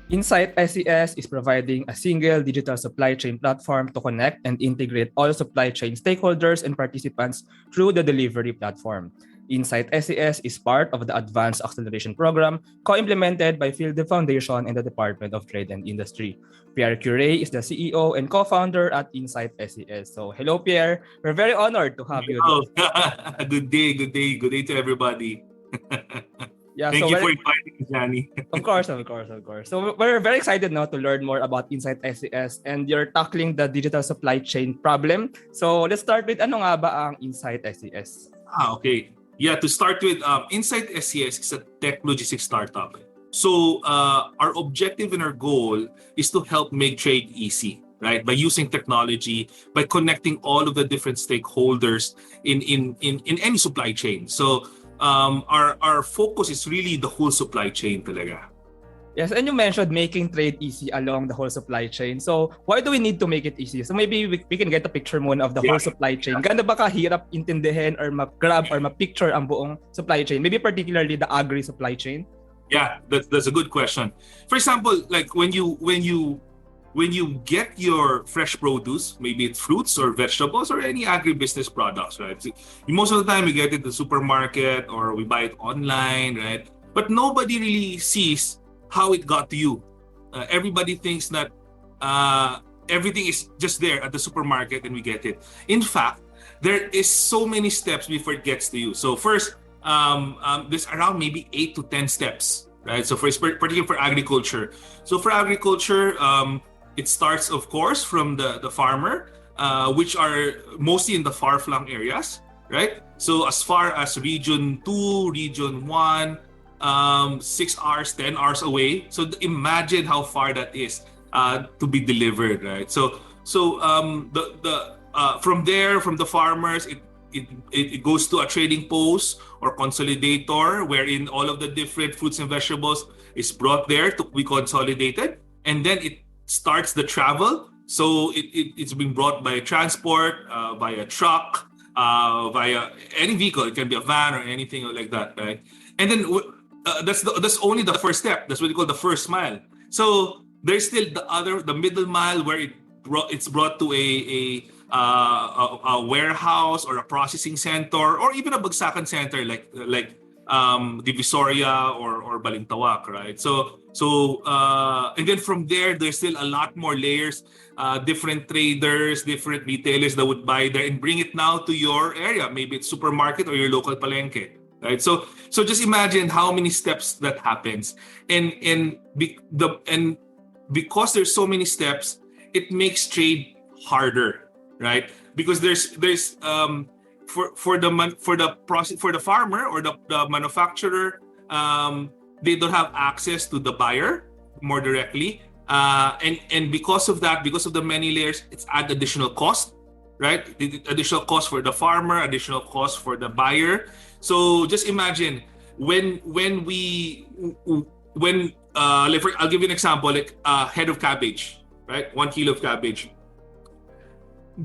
InsightSCS is providing a single digital supply chain platform to connect and integrate all supply chain stakeholders and participants through the DeliverE platform. InsightSCS is part of the Advanced Acceleration Program co-implemented by PhilDev Foundation and the Department of Trade and Industry. Pierre Curay is the CEO and co-founder at InsightSCS. So hello Pierre, we're very honored to have you. Oh, good day to everybody. Yeah, Thank you for inviting me, Johnny. Of course. So we're very excited now to learn more about InsightSCS, and you're tackling the digital supply chain problem. So let's start with ano nga ba ang InsightSCS? Okay. Yeah, to start with, InsightSCS is a tech logistics startup. So our objective and our goal is to help make trade easy, right? By using technology, by connecting all of the different stakeholders in any supply chain. So our focus is really the whole supply chain talaga. Yes, and you mentioned making trade easy along the whole supply chain. So why do we need to make it easy? So maybe we can get a picture muna of the whole supply chain. Gaano ba kahirap intindihin or ma-grab or ma-picture ang buong supply chain? Maybe particularly the agri-supply chain? Yeah, that's a good question. For example, like when you get your fresh produce, maybe it's fruits or vegetables or any agribusiness products, right? Most of the time we get it in the supermarket or we buy it online, right? But nobody really sees how it got to you. Everybody thinks that everything is just there at the supermarket and we get it. In fact, there is so many steps before it gets to you. So first, there's around maybe 8 to 10 steps, right? So particularly for agriculture. So for agriculture, it starts, of course, from the farmer, which are mostly in the far-flung areas, right? So as far as region 2, region 1, 6 hours, 10 hours away. So imagine how far that is to be delivered, right? So from there, from the farmers, it goes to a trading post or consolidator, wherein all of the different fruits and vegetables is brought there to be consolidated, and then it starts the travel. So it's being brought by transport, by a truck, via any vehicle. It can be a van or anything like that, right? And then that's only the first step. That's what we call the first mile. So there's still the middle mile where it's brought to a warehouse or a processing center or even a bagsakan center like Divisoria or Balintawak, right? So and then from there, there's still a lot more layers, different traders, different retailers that would buy there and bring it now to your area. Maybe it's supermarket or your local palengke, right? So just imagine how many steps that happens, and because there's so many steps, it makes trade harder, right? Because there's for the farmer or the manufacturer, they don't have access to the buyer more directly, and because of that, because of the many layers, it's add additional cost, right? Additional cost for the farmer, additional cost for the buyer. So just imagine I'll give you an example, like a head of cabbage, right? 1 kilo of cabbage.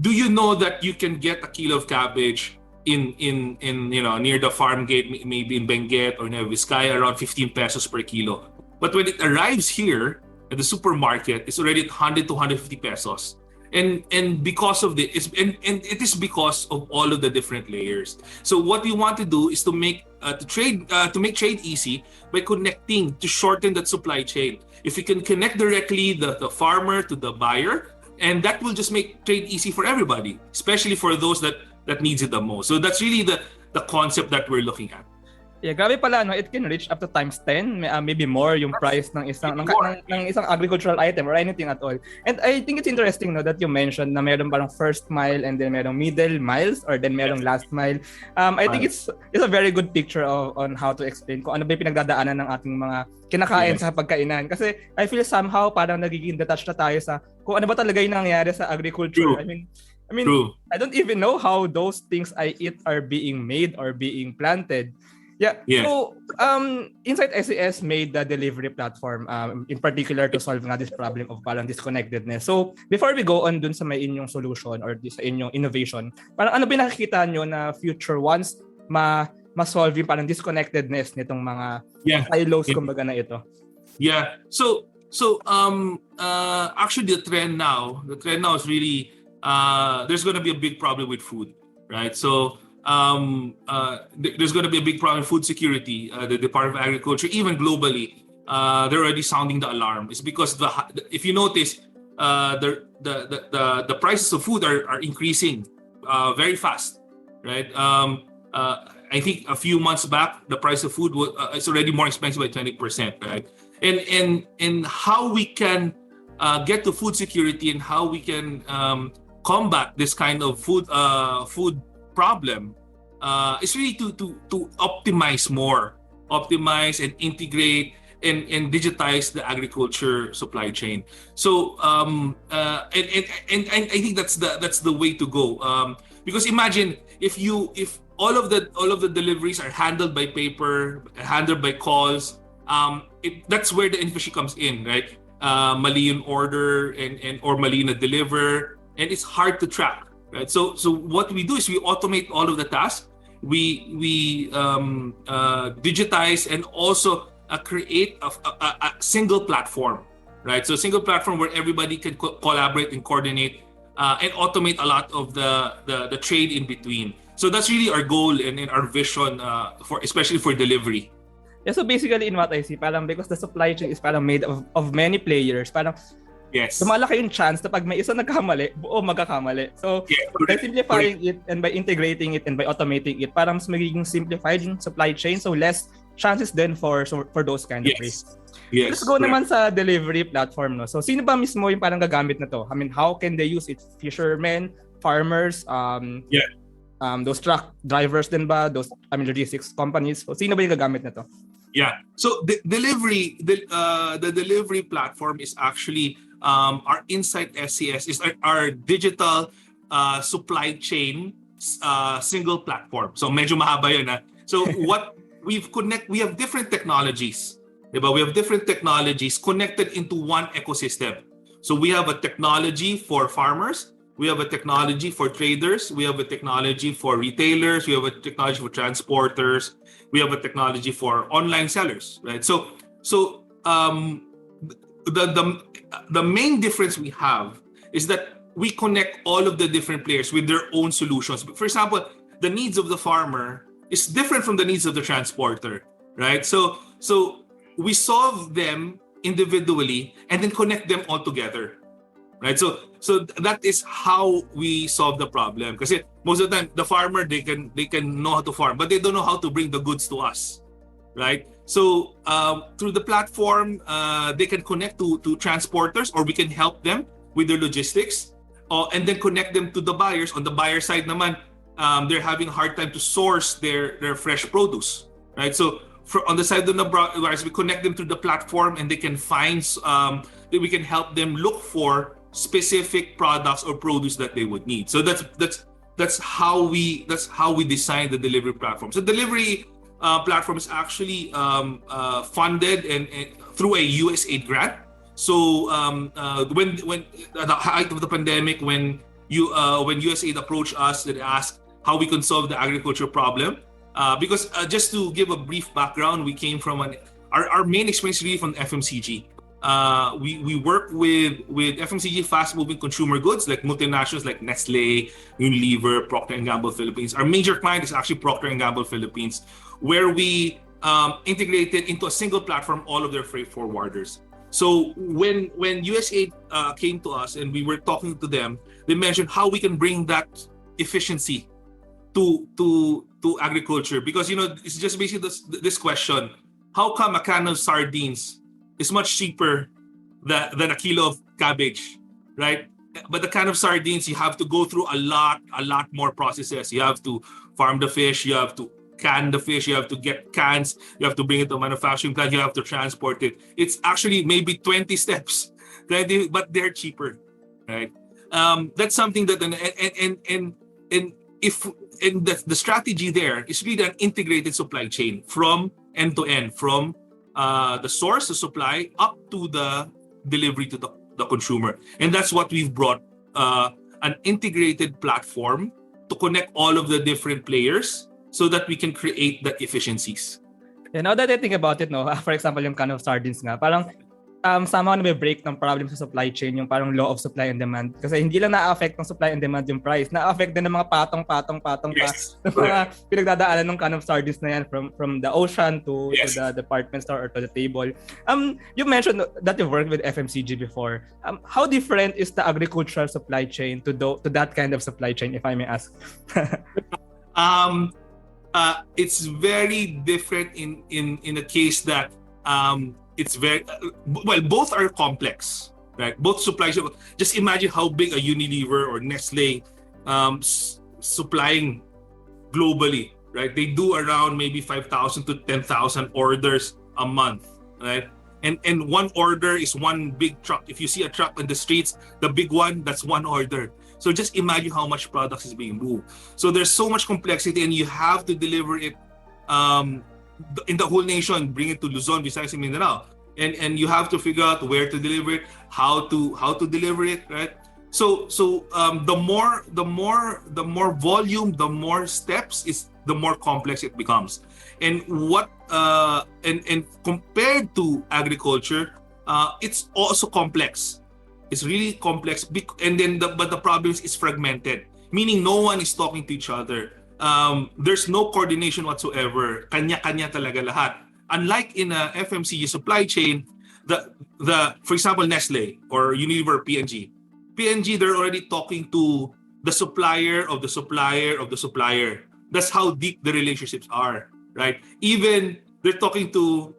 Do you know that you can get a kilo of cabbage in near the farm gate, maybe in Benguet or near Vizcaya, around 15 pesos per kilo? But when it arrives here at the supermarket, it's already at 100 to 150 pesos. And because of this, and it is because of all of the different layers. So what we want to do is to make trade easy by connecting, to shorten that supply chain. If we can connect directly the farmer to the buyer, and that will just make trade easy for everybody, especially for those that needs it the most. So that's really the concept that we're looking at. Yeah, grabe pala, no? It can reach up to times 10, maybe more yung price ng isang agricultural item or anything at all. And I think it's interesting, no, that you mentioned na meron parang first mile and then merong middle miles or then merong last mile. I think it's a very good picture on how to explain kung ano ba yung pinagdadaanan ng ating mga kinakain sa pagkainan. Kasi I feel somehow parang nagiging detached na tayo sa kung ano ba talaga yung nangyayari sa agriculture. True. I mean, True. I don't even know how those things I eat are being made or being planted. Yeah. So, InsightSCS made the DeliverE platform in particular to solve nga this problem of parang disconnectedness. So, before we go on dun sa may inyong solution or sa inyong innovation, parang ano ba nakikita nyo na future once ma-solve yung parang disconnectedness nitong mga silos kumbaga na ito? Yeah. So Actually, the trend now is really there's going to be a big problem with food, right? So there's going to be a big problem with food security. The Department of Agriculture, even globally, they're already sounding the alarm. It's because if you notice, the prices of food are increasing very fast, right? I think a few months back, the price of food is already more expensive by 20%, right? And how we can get to food security and how we can combat this kind of food problem is really to optimize and integrate and digitize the agriculture supply chain. So and I think that's the way to go. Because imagine if all of the deliveries are handled by paper, handled by calls. That's where the inefficiency comes in, right? Mali yung order or mali na deliver, and it's hard to track, right? So what we do is we automate all of the tasks. We digitize and also create a single platform, right? So a single platform where everybody can collaborate and coordinate and automate a lot of the trade in between. So that's really our goal and our vision especially for delivery. Yeah, so basically in what I see, parang because the supply chain is parang made of many players, parang yes, lumalaki yung chance na pag may isa nagkamali, buo magkakamali. So by simplifying it and by integrating it and by automating it, parang mas magiging simplified yung supply chain, so less chances then for those kind of risks. Yes. Let's go naman sa delivery platform, no? So sino ba mismo yung parang gagamit na to? I mean, how can they use it? Fishermen, farmers, those truck drivers din ba? Logistics companies. So sino ba yung gagamit na to? Yeah. So the delivery platform is actually our InsightSCS is our digital supply chain single platform. So medyo mahaba yun. So what we have different technologies. Diba? We have different technologies connected into one ecosystem. So we have a technology for farmers, we have a technology for traders, we have a technology for retailers, we have a technology for transporters, we have a technology for online sellers, right? So the main difference we have is that we connect all of the different players with their own solutions. For example, the needs of the farmer is different from the needs of the transporter, right? So we solve them individually and then connect them all together, right? So that is how we solve the problem. Because most of the time, the farmer they can know how to farm, but they don't know how to bring the goods to us, right? So through the platform, they can connect to transporters, or we can help them with their logistics, and then connect them to the buyers. On the buyer side, naman, they're having a hard time to source their fresh produce, right? So on the side of the buyers, we connect them to the platform, and they can find we can help them look for specific products or produce that they would need. So that's how we design the delivery platform. So delivery platform is actually funded and through a USAID grant. So when at the height of the pandemic, when USAID approached us and asked how we can solve the agriculture problem, because just to give a brief background, we came from our main experience really from FMCG. We work with FMCG, fast-moving consumer goods like multinationals like Nestle, Unilever, Procter & Gamble Philippines. Our major client is actually Procter & Gamble Philippines, where we integrated into a single platform all of their freight forwarders. So when USAID came to us and we were talking to them, they mentioned how we can bring that efficiency to agriculture, because it's just basically this question: how come a can of sardines is much cheaper than a kilo of cabbage, right? But the can of sardines, you have to go through a lot more processes. You have to farm the fish, you have to can the fish, you have to get cans, you have to bring it to a manufacturing plant, you have to transport it. It's actually maybe 20 steps, but they're cheaper, right? That's something that the strategy there is really an integrated supply chain from end to end, from the source, the supply, up to the delivery to the consumer. And that's what we've brought, an integrated platform to connect all of the different players so that we can create the efficiencies. Yeah, now that I think about it, no, for example, yung can of sardines nga, parang somehow na-break ng problem sa supply chain, yung parang law of supply and demand. Kasi hindi lang na-affect ng supply and demand yung price, na-affect din ng mga patong pa Yes. ng mga pinagdadaanan ng can of sardines na yan from the ocean to Yes. the department store or to the table. You mentioned that you worked with FMCG before. How different is the agricultural supply chain to that kind of supply chain, if I may ask? It's very different in a case that it's very well, both are complex, right? Both supply chain. Just imagine how big a Unilever or Nestle supplying globally, right? They do around maybe 5,000 to 10,000 orders a month, right? And one order is one big truck. If you see a truck on the streets, the big one, that's one order. So just imagine how much products is being moved. So there's so much complexity, and you have to deliver it in the whole nation, bring it to Luzon, Visayas, and Mindanao, and you have to figure out where to deliver it, how to deliver it, right? So the more volume, the more steps, is the more complex it becomes. And and compared to agriculture, it's also complex. It's really complex, and then but the problem is fragmented, meaning no one is talking to each other. There's no coordination whatsoever. Kanya-kanya talaga lahat. Unlike in a FMCG supply chain, for example, Nestle or Unilever, P&G, they're already talking to the supplier of the supplier of the supplier. That's how deep the relationships are, right? Even they're talking to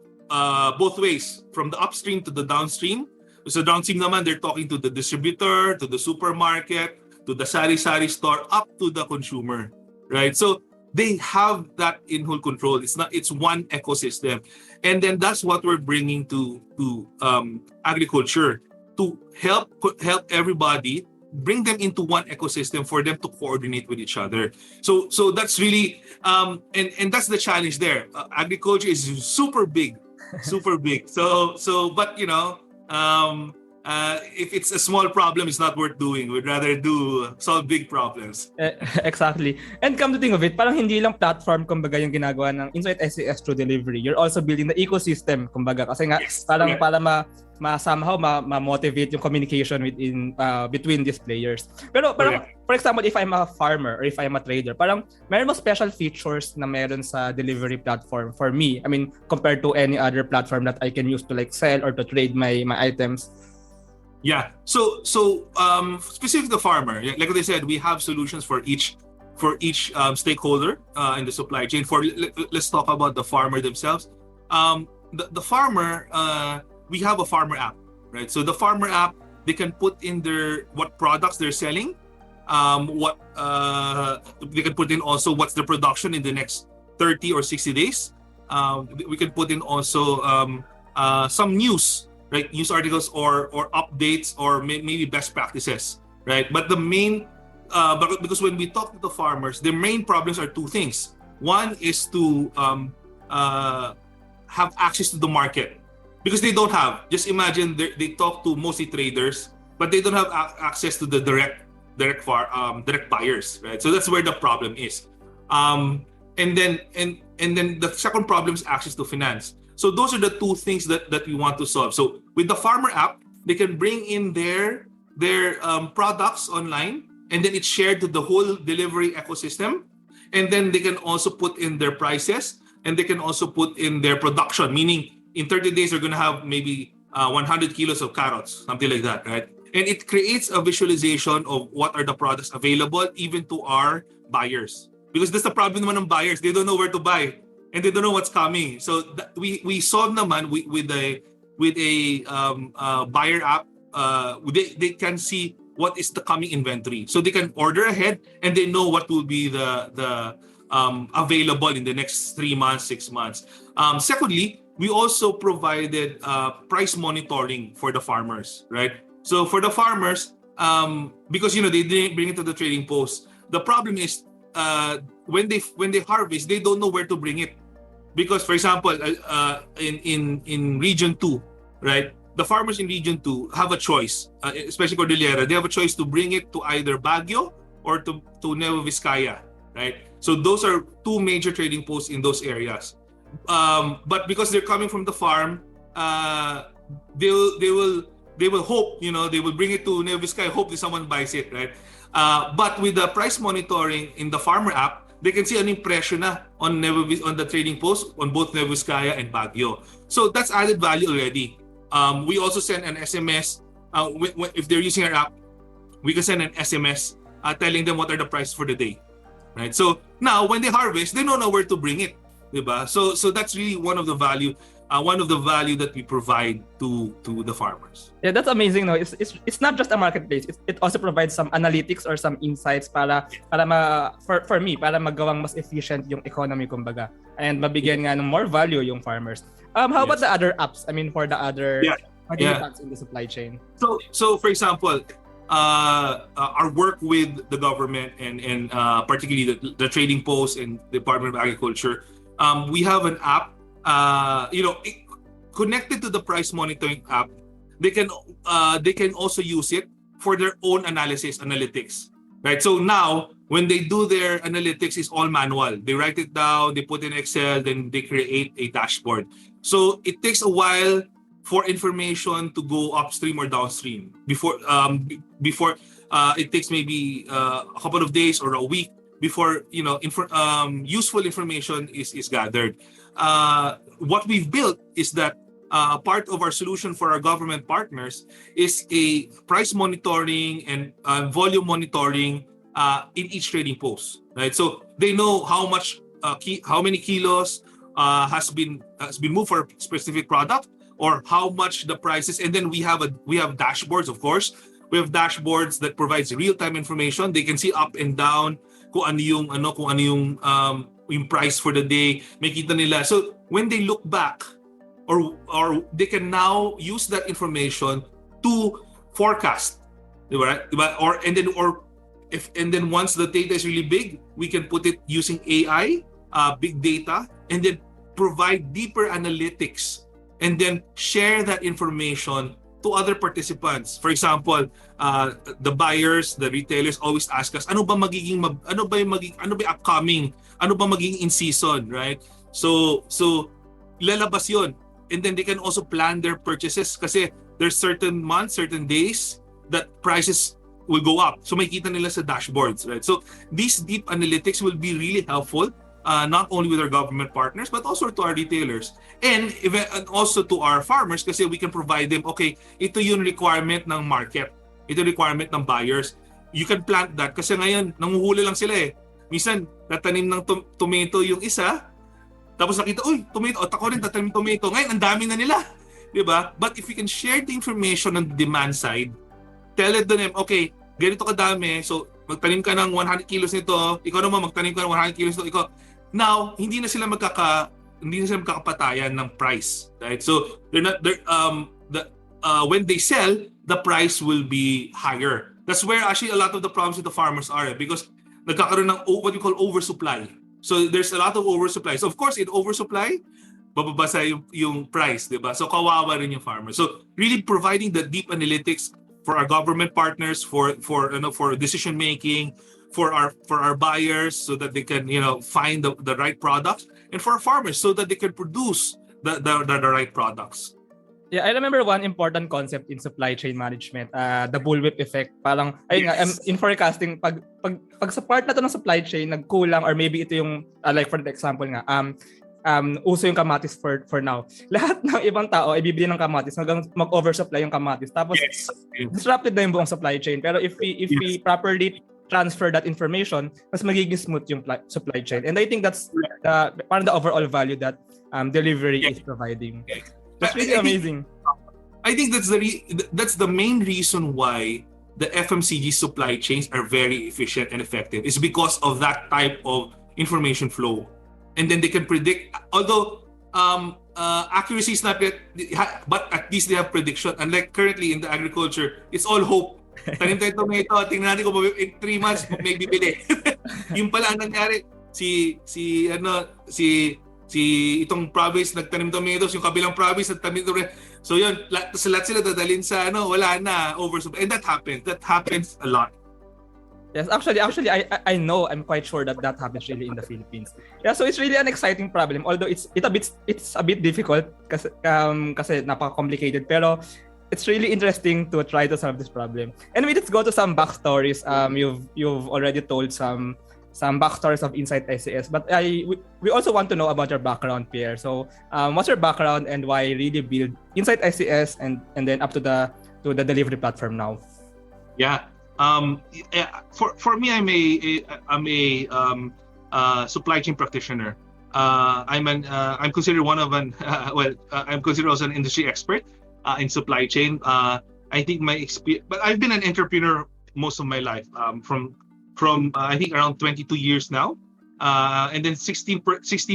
both ways, from the upstream to the downstream. So downstream naman, they're talking to the distributor, to the supermarket, to the sari-sari store, up to the consumer. Right, so they have that in whole control. It's one ecosystem, and then that's what we're bringing to agriculture, to help everybody, bring them into one ecosystem for them to coordinate with each other. So that's really and that's the challenge there. Agriculture is super big. So but if it's a small problem, it's not worth doing. We'd rather solve big problems. Exactly. And come to think of it, parang hindi lang platform kumbaga yung ginagawa ng InsightSCS through DeliverE. You're also building the ecosystem kumbaga, kasi nga Yes, parang correct. para somehow ma-motivate yung communication between these players. Pero parang for example, if I'm a farmer or if I'm a trader, parang meron mo special features na meron sa DeliverE platform for me. I mean, compared to any other platform that I can use to like sell or to trade my items. Yeah. So specific to farmer, like what I said, we have solutions for each stakeholder in the supply chain. Let's talk about the farmer themselves. The farmer, we have a farmer app, right? So the farmer app, they can put in what products they're selling, what they can put in also what's the production in the next 30 or 60 days. We can put in also some news, right? News articles or updates or maybe best practices, right? But the main, because when we talk to the farmers, the main problems are two things. One is to have access to the market, because they don't have. Just imagine they talk to mostly traders, but they don't have access to the direct buyers, right? So that's where the problem is. And then the second problem is access to finance. So those are the two things that we want to solve. So with the farmer app, they can bring in their products online, and then it's shared to the whole delivery ecosystem. And then they can also put in their prices, and they can also put in their production, meaning in 30 days they're going to have maybe 100 kilos of carrots, something like that, right? And it creates a visualization of what are the products available even to our buyers. Because that's the problem naman ng buyers. They don't know where to buy, and they don't know what's coming. So we solve naman with a buyer app. They can see what is the coming inventory, so they can order ahead, and they know what will be the available in the next 3 months, 6 months. Secondly, we also provided price monitoring for the farmers, right? So for the farmers, because they didn't bring it to the trading post, the problem is when they harvest, they don't know where to bring it. Because, for example, in Region 2, right, the farmers in Region 2 have a choice, especially Cordillera, they have a choice to bring it to either Baguio or to Nueva Vizcaya, right? So those are two major trading posts in those areas. But because they're coming from the farm, they will hope, they will bring it to Nueva Vizcaya, hope that someone buys it, right? But with the price monitoring in the farmer app, they can see an impression na on on the trading post on both Nueva Vizcaya and Baguio. So that's added value already. We also send an SMS. If they're using our app, we can send an SMS telling them what are the prices for the day, right? So now when they harvest, they don't know where to bring it, diba? So that's really one of the value that we provide to the farmers. Yeah, that's amazing. No, it's not just a marketplace. It also provides some analytics or some insights para for me para magawang mas efficient yung economy kumbaga and mabigyan nga ng more value yung farmers. How about the other apps? I mean, for the other participants in the supply chain. So for example, our work with the government and particularly the trading post and Department of Agriculture, we have an app. Connected to the price monitoring app, they can also use it for their own analytics, right? So now when they do their analytics, it's all manual. They write it down, they put in Excel, then they create a dashboard. So it takes a while for information to go upstream or downstream. Before it takes maybe a couple of days or a week before useful information is gathered. What we've built is that part of our solution for our government partners is a price monitoring and volume monitoring in each trading post, right? So they know how many kilos has been moved for a specific product or how much the price is, and then we have dashboards, of course. We have dashboards that provides real-time information. They can see up and down kung ano yung price for the day, makita nila. So when they look back, or they can now use that information to forecast, diba? And then once the data is really big, we can put it using AI, big data, and then provide deeper analytics, and then share that information to other participants. For example, the buyers, the retailers always ask us, ano ba upcoming? Ano ba magiging in season, right? So lalabas yon, and then they can also plan their purchases kasi there's certain months, certain days that prices will go up. So makita nila sa dashboards, right? So these deep analytics will be really helpful, not only with our government partners but also to our retailers and also to our farmers kasi we can provide them, okay, ito yung requirement ng market, ito yung requirement ng buyers. You can plant that kasi ngayon nanguhuli lang sila eh. Minsan, tatanim ng tomato yung isa, tapos nakita, uy, tomato, ako rin tatanim tomato. Ngayon, ang dami na nila. Diba? But if we can share the information on the demand side, tell it to them, okay, ganito kadami, so magtanim ka ng 100 kilos nito, ikaw naman magtanim ka ng 100 kilos nito, ikaw. Now, hindi na sila magkakapatayan ng price. Right? So, when they sell, the price will be higher. That's where actually a lot of the problems with the farmers are because nagkakaroon ng what we call oversupply. So there's a lot of oversupply. So of course, in oversupply, bababasa yung price, diba? So kawawa rin yung farmer. So really providing the deep analytics for our government partners, for decision making, for our buyers, so that they can find the right products, and for our farmers so that they can produce the right products. Yeah, I remember one important concept in supply chain management, the bullwhip effect. Parang, ayun nga, in forecasting, pag sa part na to ng supply chain, nagkulang, or maybe ito yung, like for example nga, uso yung kamatis for now. Lahat ng ibang tao ay bibili ng kamatis hanggang mag-oversupply yung kamatis. Tapos, disrupted na yung buong supply chain. Pero if we properly transfer that information, mas magiging smooth yung supply chain. And I think that's parang the overall value that DeliverE is providing. That's really amazing. I think that's the main reason why the FMCG supply chains are very efficient and effective. It's because of that type of information flow, and then they can predict. Although accuracy is not yet, but at least they have prediction. Unlike currently in the agriculture, it's all hope. Tanim tayo tomato, tingnan natin kung in 3 months may bibili. Yung pala ang nangyari, si itong province nagtanim tomatoes, yung kabilang province nagtanim tomatoes. So yun, lahat sila dadalhin sa wala na, oversupply. And that happens a lot. Yes, actually, I know, I'm quite sure that happens really in the Philippines. Yeah, so it's really an exciting problem. Although it's a bit difficult kasi napaka-complicated. Pero it's really interesting to try to solve this problem. Anyway, let's go to some backstories. You've already told some backstories of InsightSCS, but we also want to know about your background, Pierre. So, what's your background and why really build InsightSCS and then up to the delivery platform now? Yeah. For me, I'm a supply chain practitioner. I'm considered one of an I'm considered also an industry expert in supply chain. I think my experience, but I've been an entrepreneur most of my life. From I think around 22 years now, and then 16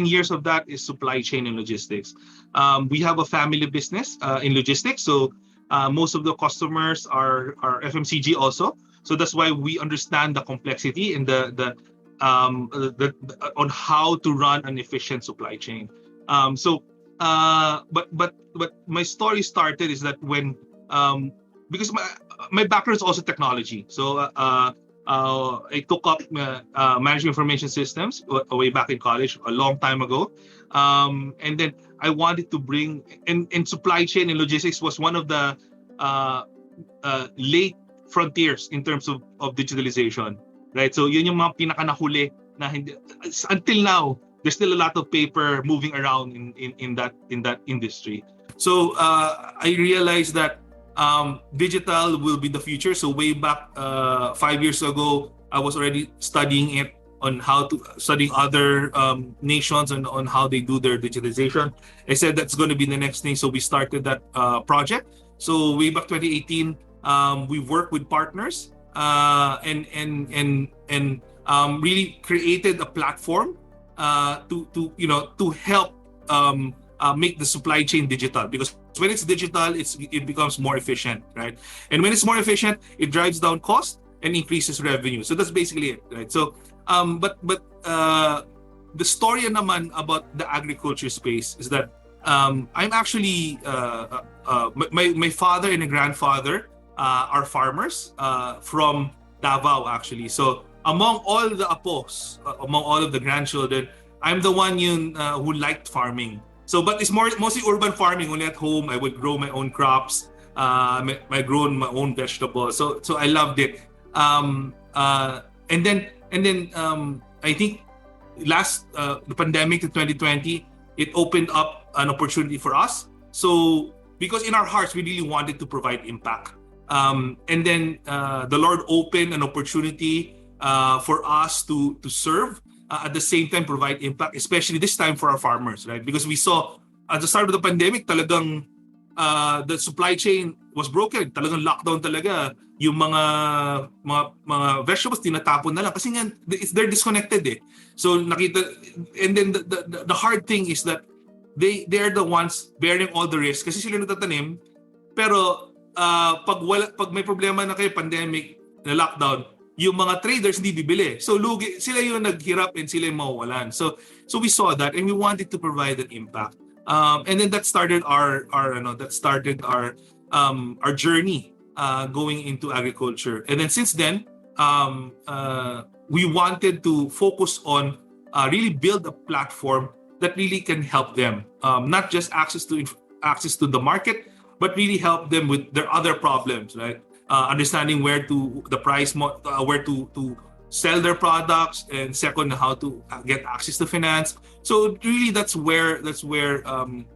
years of that is supply chain and logistics. We have a family business in logistics, so most of the customers are FMCG also. So that's why we understand the complexity and the on how to run an efficient supply chain. But my story started is that when because my background is also technology. So I took up management information systems way back in college a long time ago, and then I wanted to bring in supply chain and logistics was one of the late frontiers in terms of digitalization, right? So yun yung mga pinaka-nahuli na hindi, until now there's still a lot of paper moving around in that industry. So I realized that digital will be the future. So way back 5 years ago, I was already studying it on how to studying other nations and on how they do their digitalization. I said that's going to be the next thing. So we started that project. So way back 2018, we worked with partners and really created a platform to help make the supply chain digital, because when it's digital, it becomes more efficient, right? And when it's more efficient, it drives down cost and increases revenue. So that's basically it, right? So but the story naman about the agriculture space is that I'm actually my father and grandfather are farmers from Davao, actually. So among all the apos, among all of the grandchildren, I'm the one who liked farming. So, but it's mostly urban farming. Only at home, I would grow my own crops. I grow my own vegetables. So I loved it. And then I think the pandemic in 2020, it opened up an opportunity for us. So because in our hearts, we really wanted to provide impact. And then the Lord opened an opportunity for us to serve, at the same time provide impact, especially this time for our farmers, right? Because we saw at the start of the pandemic, talagang the supply chain was broken. Talagang lockdown talaga. Yung mga vegetables tinatapon na lang kasi nga they're disconnected eh. So nakita, and then the hard thing is that they are the ones bearing all the risk kasi sila natatanim, pero pag may problema na kayo, pandemic, na lockdown, yung mga traders hindi bibili. So lugi, sila yung naghirap and sila yung mawawalan. So we saw that and we wanted to provide an impact. And then that started our journey going into agriculture. And then since then, we wanted to focus on really build a platform that really can help them, not just access to the market, but really help them with their other problems, right? Understanding where to sell their products, and second, how to get access to finance. So really, that's where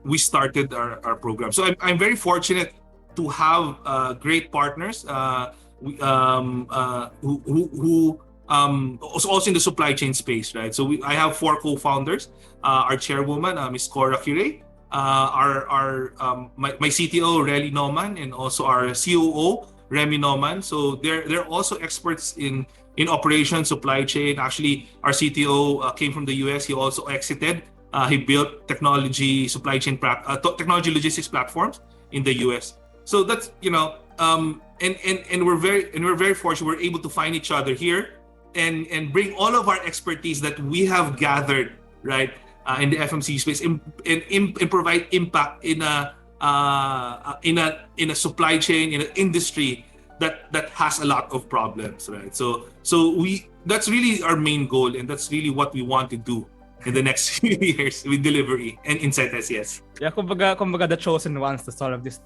we started our program. So I'm very fortunate to have great partners who also in the supply chain space, right? So I have 4 co-founders. Our chairwoman, Ms. Curay, my CTO, Relly Noman, and also our COO, Remy Noman. So they're also experts in operations, supply chain. Actually, our CTO came from the US. He also exited. He built technology supply chain technology logistics platforms in the US. So that's and we're very fortunate we're able to find each other here and bring all of our expertise that we have gathered, right, in the FMCG space and provide impact in a supply chain, in an industry that has a lot of problems, right? So that's really our main goal, and that's really what we want to do in the next few years with DeliverE and InsightSCS. Yeah, kumbaga the chosen ones to solve this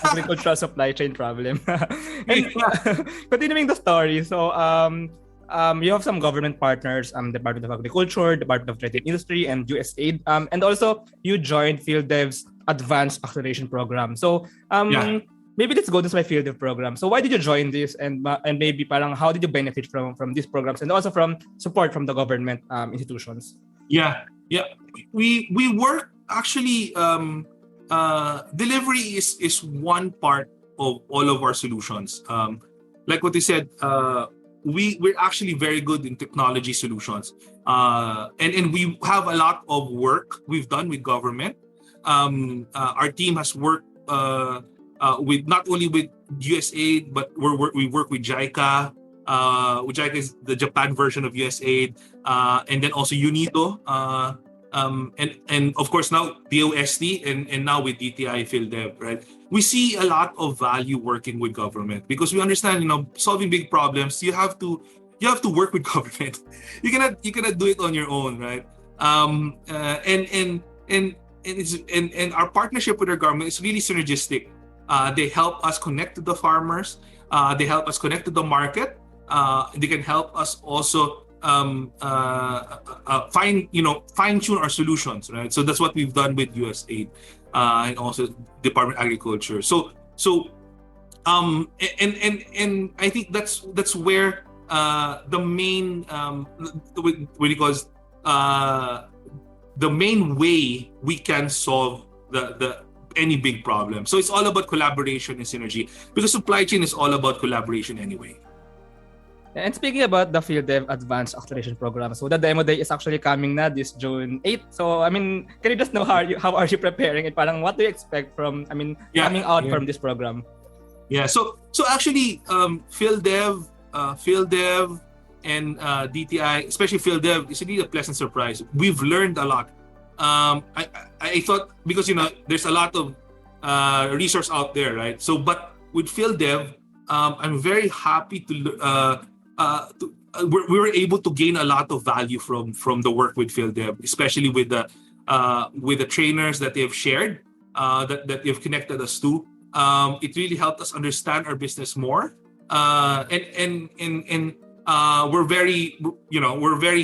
agricultural supply chain problem. And continuing the story, so you have some government partners, Department of Agriculture, Department of Trade and Industry, and USAID, and also you joined PhilDev's Advanced Acceleration Program. So maybe let's go to my PhilDev program. So why did you join this, and maybe parang how did you benefit from these programs and also from support from the government institutions? Yeah. We work actually. DeliverE is one part of all of our solutions. Like what you said, we're actually very good in technology solutions, and we have a lot of work we've done with government. Our team has worked with not only with USAID, but we work with JICA. JICA is the Japan version of USAID, and then also UNIDO, and of course now DOST, and now with DTI PhilDev, right? We see a lot of value working with government because we understand, solving big problems, you have to work with government. You cannot do it on your own, right? And our partnership with our government is really synergistic. They help us connect to the farmers. They help us connect to the market. They can help us also fine-tune our solutions, right? So that's what we've done with USAID and also Department of Agriculture. And I think that's where the main the main way we can solve any big problem. So it's all about collaboration and synergy, because supply chain is all about collaboration anyway. And speaking about the PhilDev Advanced Acceleration Program, so the demo day is actually coming na this June 8th. So can you just know how are you preparing it? Parang what do you expect from coming out from this program? Yeah. So actually, PhilDev and DTI, especially PhilDev, is really a pleasant surprise. We've learned a lot. I thought, because there's a lot of resource out there, right? So, but with PhilDev, I'm very happy we were able to gain a lot of value from the work with PhilDev, especially with the trainers that they have shared, that they have connected us to. It really helped us understand our business more, and we're very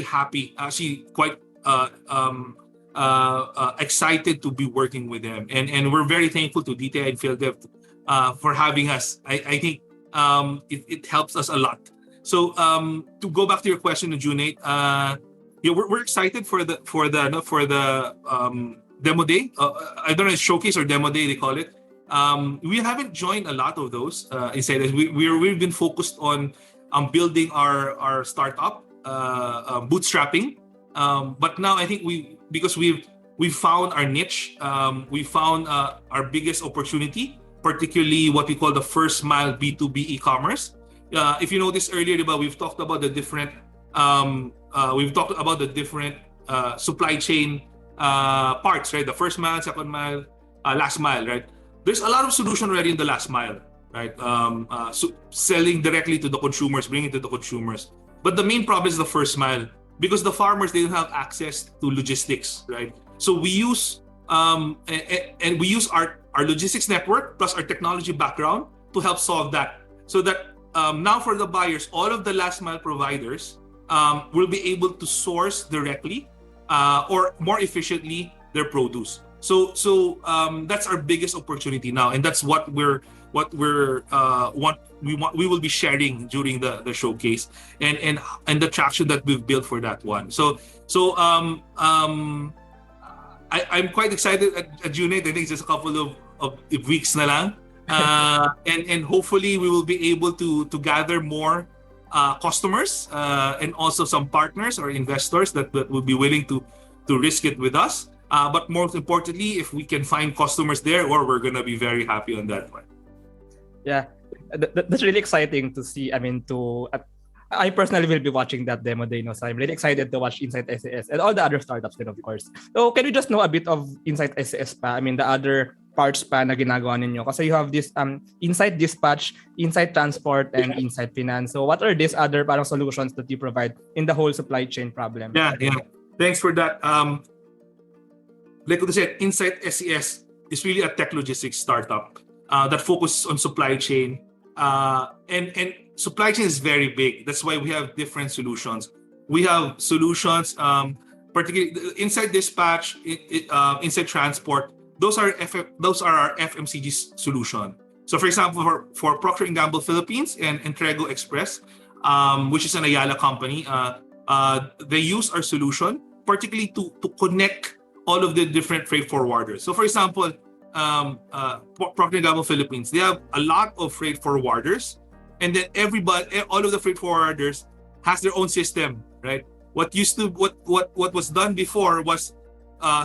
happy, actually quite excited to be working with them, and we're very thankful to DTI and PhilDev for having us. I think it helps us a lot. So to go back to your question, June 8, we're excited for the demo day. I don't know, showcase or demo day they call it. We haven't joined a lot of those. Instead, we've been focused on building our startup, bootstrapping. But now I think because we've found our niche, we found our biggest opportunity, particularly what we call the first mile B2B e-commerce. If you noticed earlier, we've talked about the different supply chain parts, right? The first mile, second mile, last mile, right? There's a lot of solution already in the last mile, right? So selling directly to the consumers, bringing it to the consumers. But the main problem is the first mile, because the farmers, they don't have access to logistics, right? So we use and we use our logistics network plus our technology background to help solve that, so that now for the buyers, all of the last mile providers will be able to source directly or more efficiently their produce. So that's our biggest opportunity now, and that's what we will be sharing during the showcase, and the traction that we've built for that one. So I'm quite excited at June 8th. I think it's just a couple of weeks na lang. And hopefully we will be able to gather more customers and also some partners or investors that will be willing to risk it with us. But most importantly, if we can find customers there, we're gonna be very happy on that one. Yeah, that's really exciting to see. I personally will be watching that demo day, so I'm really excited to watch InsightSCS and all the other startups then, of course. So can you just know a bit of InsightSCS pa? The other parts pa na ginagawa ninyo? Kasi you have this Insight Dispatch, Insight Transport, and Insight Finance. So what are these other parang solutions that you provide in the whole supply chain problem? Yeah. Thanks for that. Like I said, InsightSCS is really a tech logistics startup that focuses on supply chain. And supply chain is very big. That's why we have different solutions. We have solutions, particularly Insight Dispatch, Insight Transport. Those are our FMCG solution. So, for example, for Procter & Gamble Philippines and Entrego Express, which is an Ayala company, they use our solution particularly to connect all of the different freight forwarders. So, for example, Procter & Gamble Philippines, they have a lot of freight forwarders, and then all of the freight forwarders has their own system, right? What was done before was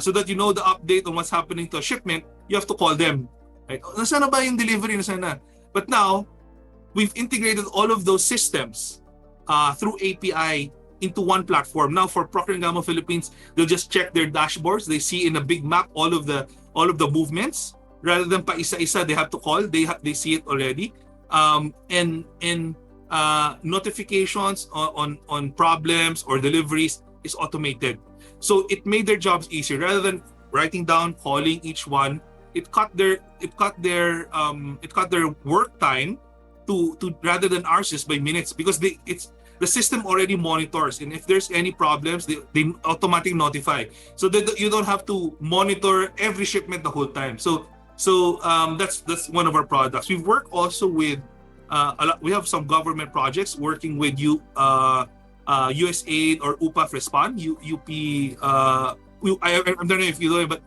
so that you know the update on what's happening to a shipment, you have to call them, right? Nasaan na ba yung delivery? Nasaan na? But now we've integrated all of those systems through API into one platform. Now for Procter & Gamble Philippines, they'll just check their dashboards. They see in a big map all of the movements. Rather than pa isa-isa, they have to call. They see it already. And notifications on problems or deliveries is automated. So it made their jobs easier. Rather than writing down, calling each one, it cut their work time to rather than hours, just by minutes, because the system already monitors, and if there's any problems, they automatically notify, so that you don't have to monitor every shipment the whole time. So that's one of our products. We've worked also with we have some government projects working with USAID or UPAF Respond, UP. I don't know if you know it, but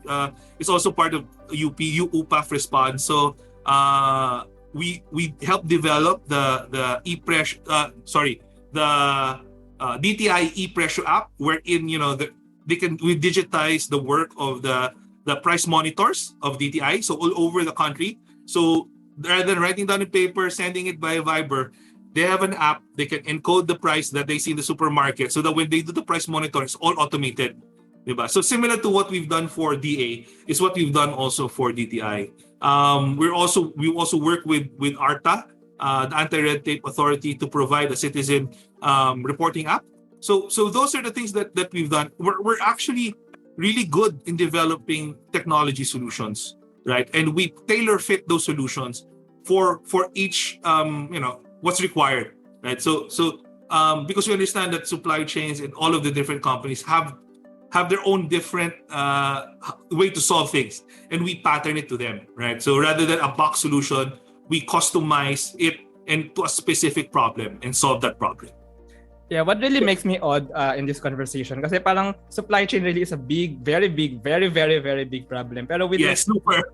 it's also part of UPAF Respond. So we help develop the DTI e-pressure app, wherein we digitize the work of the price monitors of DTI, so all over the country. So rather than writing down in paper, sending it by Viber, they have an app. They can encode the price that they see in the supermarket, so that when they do the price monitor, it's all automated. Diba? So similar to what we've done for DA is what we've done also for DTI. We also work with ARTA, the Anti-Red Tape Authority, to provide a citizen reporting app. So those are the things that we've done. We're actually really good in developing technology solutions, right? And we tailor fit those solutions for each what's required, right? So because we understand that supply chains and all of the different companies have their own different way to solve things, and we pattern it to them, right? So rather than a box solution, we customize it and to a specific problem and solve that problem. Yeah, what really makes me odd in this conversation, kasi parang supply chain really is a big, very big, very, very, very big problem. Pero with super.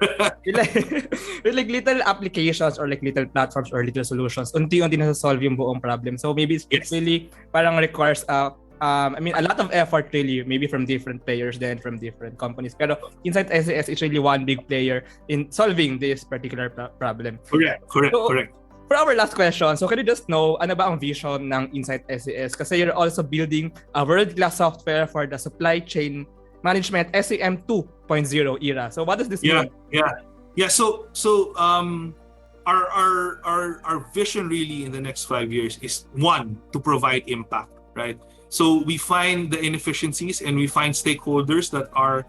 with little applications or little platforms or little solutions, unti-unti na solve yung buong problem. So maybe it really parang requires a lot of effort, really, maybe from different players then from different companies. Pero InsightSCS is really one big player in solving this particular problem. Correct. For our last question, so can you just know ano ba ang vision ng InsightSCS? Kasi you're also building a world-class software for the supply chain management SCM 2.0 era. So what does this mean? Yeah. So our vision really in the next 5 years is, one, to provide impact, right? So we find the inefficiencies and we find stakeholders that are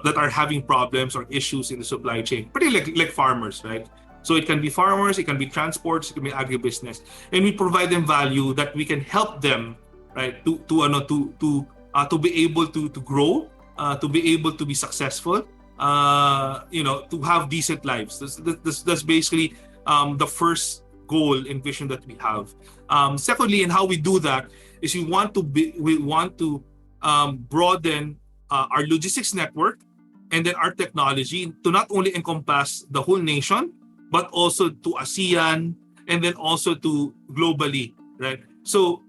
that are having problems or issues in the supply chain, pretty like farmers, right? So it can be farmers, it can be transports, it can be agribusiness, and we provide them value that we can help them, right, to be able to grow, to be able to be successful, to have decent lives. That's basically the first goal and vision that we have. Secondly, and how we do that is we want to broaden our logistics network and then our technology to not only encompass the whole nation, but also to ASEAN and then also to globally, right? So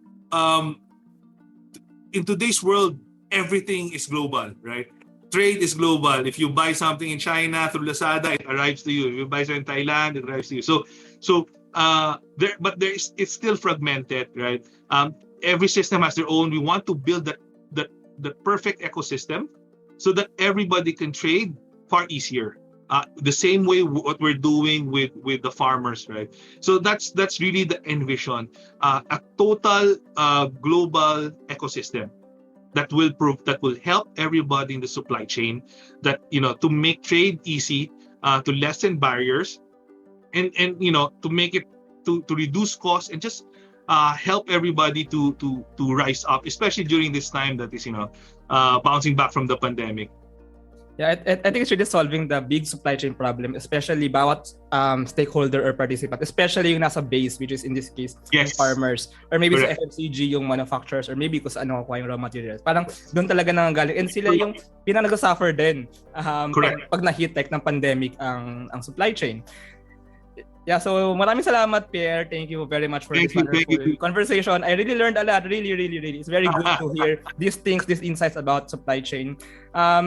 in today's world, everything is global, right? Trade is global. If you buy something in China through Lazada, it arrives to you. If you buy something in Thailand, it arrives to you. It's still fragmented, right? Every system has their own. We want to build the perfect ecosystem so that everybody can trade far easier. The same way what we're doing with the farmers, right? So that's really the envision, a total global ecosystem that will help everybody in the supply chain, that to make trade easy, to lessen barriers, and to make it to reduce costs, and just help everybody to rise up, especially during this time that is bouncing back from the pandemic. Yeah, I think it's really solving the big supply chain problem, especially bawat stakeholder or participant, especially yung nasa base, which is in this case, yung Yes. farmers, or maybe Correct. sa FMCG, yung manufacturers, or maybe kung ano kuha yung raw materials. Parang doon talaga nanggagaling. And sila yung pinag-suffer din pag na-hit like ng pandemic ang supply chain. Yeah, so maraming salamat, Pierre. Thank you very much for this wonderful conversation. I really learned a lot. Really. It's very good to hear these things, these insights about supply chain.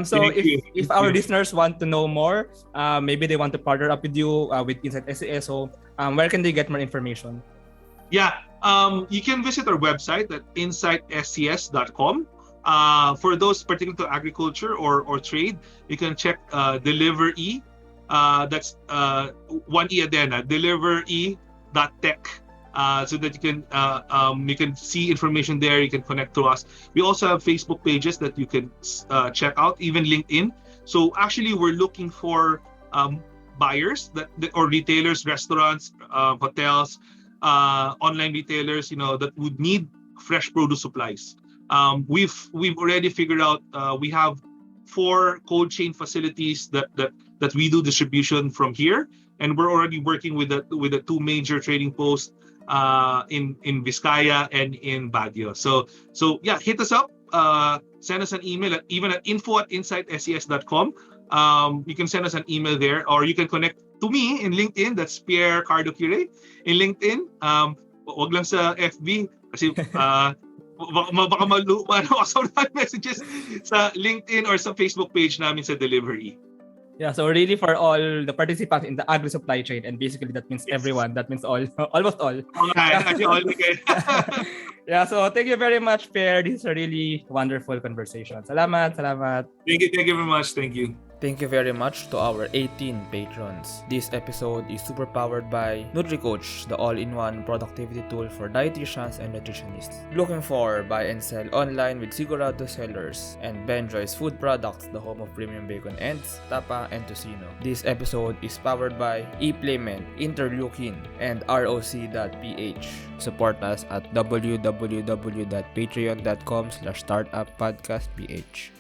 So if our listeners want to know more, maybe they want to partner up with you with InsightSCS. So where can they get more information? Yeah, you can visit our website at InsightSCS.com. For those particular to agriculture or trade, you can check DeliverE. That's one E again, DeliverE.tech, so that you can see information there. You can connect to us. We also have Facebook pages that you can check out, even LinkedIn. So actually, we're looking for buyers or retailers, restaurants, hotels, online retailers, that would need fresh produce supplies. We've already figured out we have 4 cold chain facilities that we do distribution from here, and we're already working with the 2 major trading posts in Vizcaya and in Baguio. So yeah, hit us up, send us an email even at info@insightscs.com. You can send us an email there, or you can connect to me in LinkedIn. That's Pierre Curay in LinkedIn. Wag lang sa FB kasi baka sa messages sa LinkedIn or sa Facebook page namin sa DeliverE. Yeah, so really for all the participants in the agri-supply chain, and basically that means everyone, that means all, almost all. Yeah, so thank you very much, Pierre. This is a really wonderful conversation. Salamat. Thank you very much. Thank you. Thank you very much to our 18 patrons. This episode is super powered by NutriCoach, the all-in-one productivity tool for dietitians and nutritionists. Looking for buy and sell online with Sigurado sellers, and Benjoy's Food Products, the home of premium bacon ends, tapa, and tocino. This episode is powered by ePlayment, Interleukin, and ROC.ph. Support us at www.patreon.com/startuppodcastph.